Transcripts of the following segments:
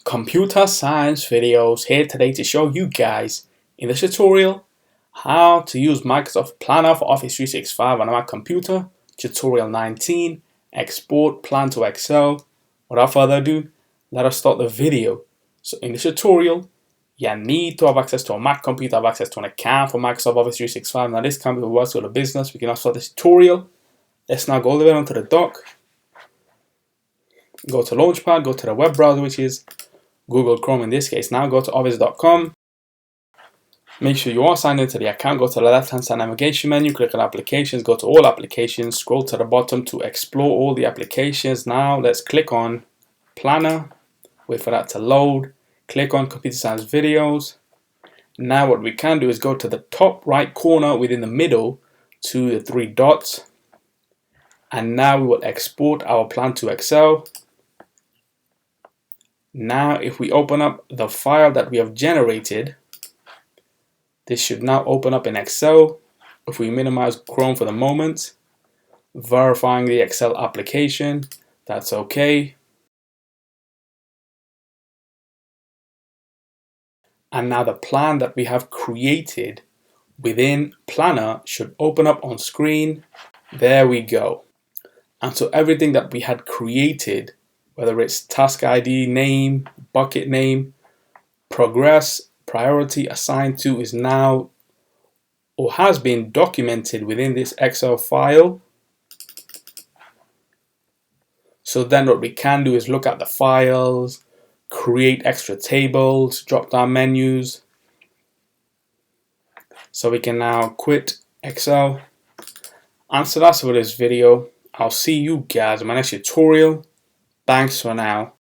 Computer science videos here today to show you guys in this tutorial how to use Microsoft Planner for Office 365 on a Mac computer. Tutorial 19, export plan to Excel. Without further ado, let us start the video. So in this tutorial, you need to have access to a Mac computer, have access to an account for Microsoft Office 365. Now this can be works with a business. We can now start this tutorial. Let's now go all the way onto the dock. Go to Launchpad, go to the web browser, which is Google Chrome in this case. Now go to office.com. Make sure you are signed into the account. Go to the left-hand side navigation menu, click on applications, go to all applications, scroll to the bottom to explore all the applications. Now let's click on Planner, wait for that to load, click on Computer Science Videos. Now what we can do is go to the top right corner within the middle to the three dots, and now we will export our plan to Excel. Now if we open up the file that we have generated, this should now open up in Excel. If we minimize Chrome for the moment, verifying the Excel application, that's okay. And now the plan that we have created within Planner should open up on screen. There we go. And so everything that we had created, whether it's task ID, name, bucket name, progress, priority, assigned to, is now or has been documented within this Excel file. So then what we can do is look at the files, create extra tables, drop down menus. So we can now quit Excel. And so that's for this video. I'll see you guys in my next tutorial. Thanks for now.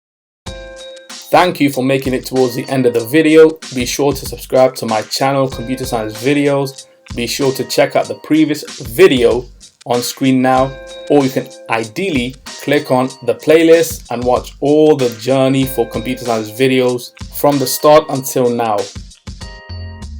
Thank you for making it towards the end of the video. Be sure to subscribe to my channel, Computer Science Videos. Be sure to check out the previous video on screen now, or you can ideally click on the playlist and watch all the journey for Computer Science videos from the start until now.